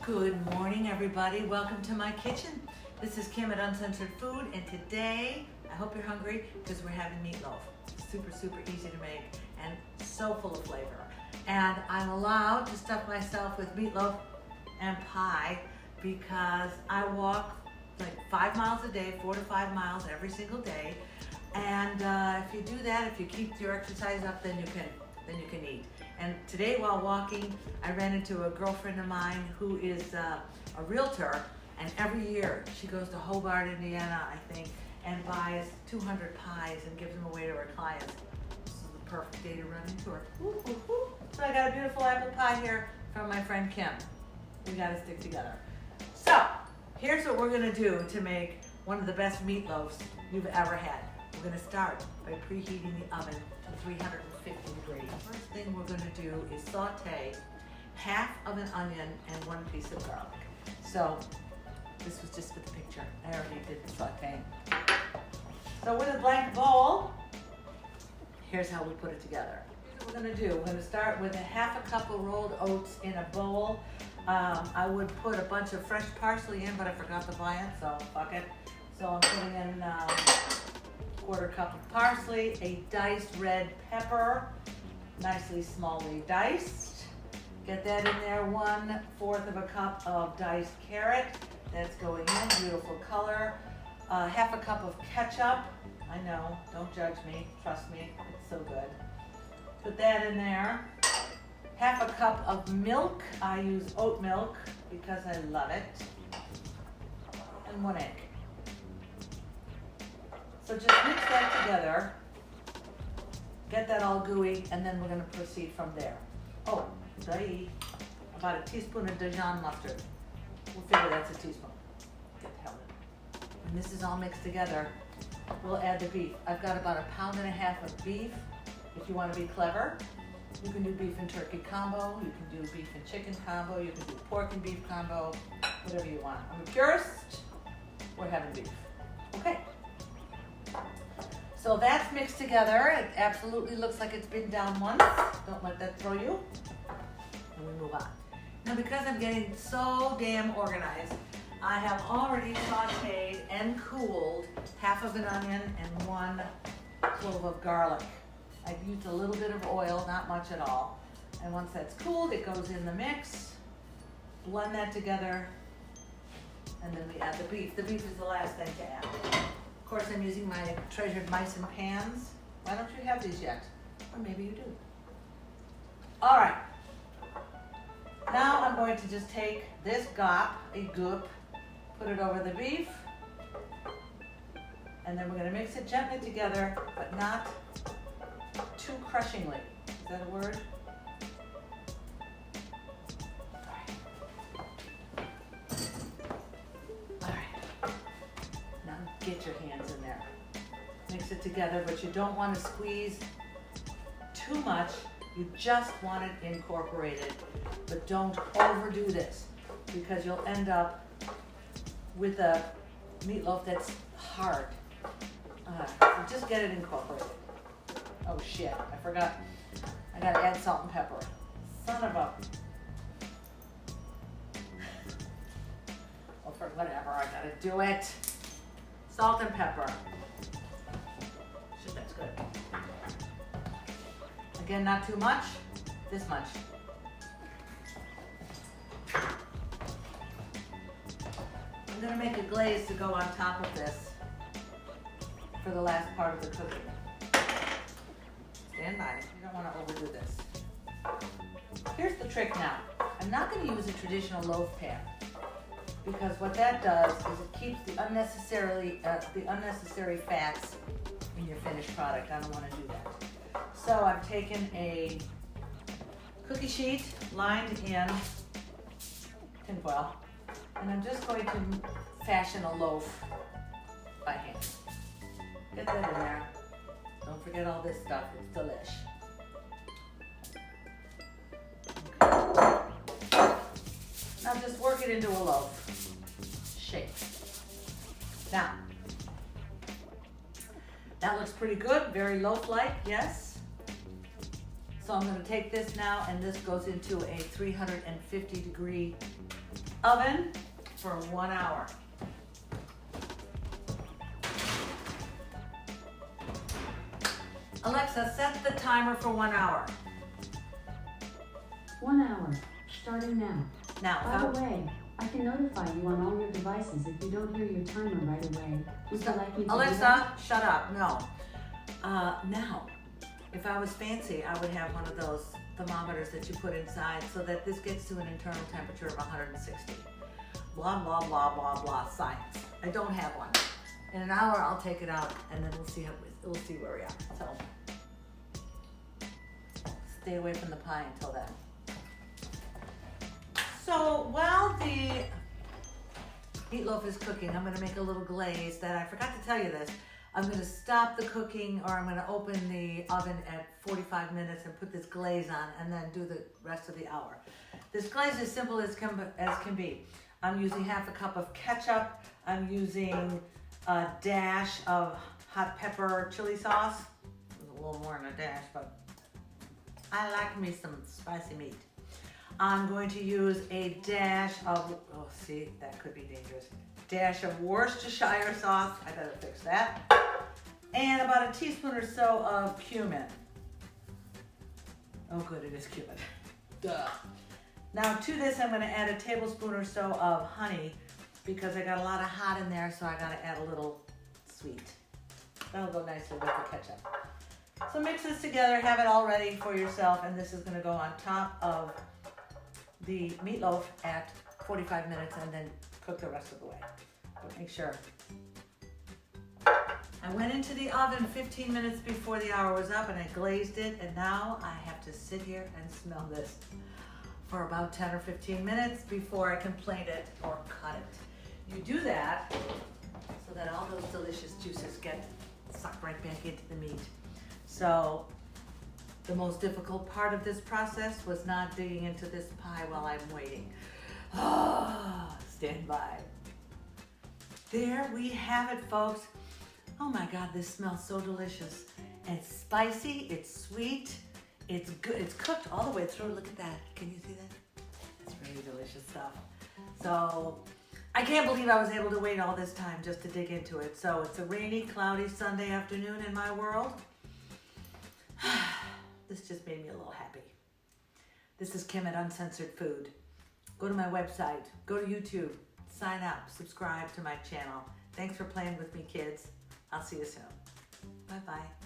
Good morning, everybody. Welcome to my kitchen. This is Kim at Uncensored Food, and today, I hope you're hungry because we're having meatloaf. Super, super easy to make and so full of flavor. And I'm allowed to stuff myself with meatloaf and pie because I walk like 5 miles a day, 4 to 5 miles every single day. And if you do that, if you keep your exercise up, then you can eat. And today while walking, I ran into a girlfriend of mine who is a realtor, and every year she goes to Hobart, Indiana, I think, and buys 200 pies and gives them away to her clients. This is the perfect day to run into her. Woo, woo, woo. So I got a beautiful apple pie here from my friend Kim. We gotta stick together. So here's what we're gonna do to make one of the best meatloaves you've ever had. We're gonna start by preheating the oven to 350 degrees. First thing we're gonna do is saute half of an onion and 1 piece of garlic. So this was just for the picture. I already did the sauteing. So with a blank bowl, here's how we put it together. Here's what we're gonna do. We're gonna start with a ½ cup of rolled oats in a bowl. I would put a bunch of fresh parsley in, but I forgot to buy it, so fuck it. So I'm putting in ¼ cup of parsley, a diced red pepper, nicely smallly diced. Get that in there. 1/4 of a cup of diced carrot. That's going in, beautiful color. ½ cup of ketchup. I know, don't judge me, trust me, it's so good. Put that in there. ½ cup of milk. I use oat milk because I love it. And 1 egg. So just mix that together, get that all gooey, and then we're gonna proceed from there. Oh, about a teaspoon of Dijon mustard. We'll figure that's a teaspoon. Get the hell in. When this is all mixed together, we'll add the beef. I've got about 1.5 pounds of beef. If you wanna be clever, you can do beef and turkey combo, you can do beef and chicken combo, you can do pork and beef combo, whatever you want. I'm a purist, we're having beef. Okay. So that's mixed together. It absolutely looks like it's been down once. Don't let that throw you. And we move on. Now because I'm getting so damn organized, I have already sauteed and cooled ½ of an onion and 1 clove of garlic. I've used a little bit of oil, not much at all. And once that's cooled, it goes in the mix. Blend that together, and then we add the beef. The beef is the last thing to add. Of course, I'm using my treasured mice and pans. Why don't you have these yet? Or maybe you do. All right. Now I'm going to just take this goop, put it over the beef, and then we're going to mix it gently together, but not too crushingly. Is that a word? Get your hands in there. Mix it together, but you don't want to squeeze too much. You just want it incorporated, but don't overdo this because you'll end up with a meatloaf that's hard. So just get it incorporated. Oh shit, I forgot. I gotta add salt and pepper. Son of a... Well, for whatever, I gotta do it. Salt and pepper. Shit, that's good. Again, not too much, this much. I'm gonna make a glaze to go on top of this for the last part of the cooking. Stand by, you don't wanna overdo this. Here's the trick now. I'm not gonna use a traditional loaf pan, because what that does is it keeps the unnecessary fats in your finished product. I don't want to do that. So I've taken a cookie sheet lined in tinfoil, and I'm just going to fashion a loaf by hand. Get that in there. Don't forget all this stuff. It's delish. Okay. Now just work it into a loaf. Shape. Now, that looks pretty good, very loaf-like, yes? So I'm going to take this now, and this goes into a 350-degree oven for 1 hour. Alexa, set the timer for 1 hour. 1 hour, starting now. Now, By the way, I can notify you on all your devices if you don't hear your timer right away. Would you like me to do Alexa, that? shut up. No. Now, if I was fancy, I would have one of those thermometers that you put inside so that this gets to an internal temperature of 160. Blah, blah, blah, blah, blah, science. I don't have one. In an hour, I'll take it out, and then we'll see where we are. So, stay away from the pie until then. So, while the meatloaf is cooking, I'm going to make a little glaze that I forgot to tell you this. I'm going to stop the cooking, or I'm going to open the oven at 45 minutes and put this glaze on, and then do the rest of the hour. This glaze is simple as can be. I'm using half a cup of ketchup. I'm using a dash of hot pepper chili sauce. There's a little more than a dash, but I like me some spicy meat. I'm going to use a dash of, oh, see, that could be dangerous. Dash of Worcestershire sauce. I better fix that. And about a teaspoon or so of cumin. Oh, good, it is cumin. Duh. Now to this, I'm going to add a tablespoon or so of honey because I got a lot of hot in there, so I got to add a little sweet. That'll go nicely with the ketchup. So mix this together, have it all ready for yourself, and this is going to go on top of the meatloaf at 45 minutes and then cook the rest of the way. But make sure. I went into the oven 15 minutes before the hour was up and I glazed it, and now I have to sit here and smell this for about 10 or 15 minutes before I can plate it or cut it. You do that so that all those delicious juices get sucked right back into the meat. So the most difficult part of this process was not digging into this pie while I'm waiting. Stand by. There we have it, folks. Oh my God, this smells so delicious. And it's spicy, it's sweet, it's good. It's cooked all the way through. Look at that. Can you see that? It's really delicious stuff. So I can't believe I was able to wait all this time just to dig into it. So it's a rainy, cloudy Sunday afternoon in my world. This just made me a little happy. This is Kim at Uncensored Food. Go to my website, go to YouTube, sign up, subscribe to my channel. Thanks for playing with me, kids. I'll see you soon. Bye-bye.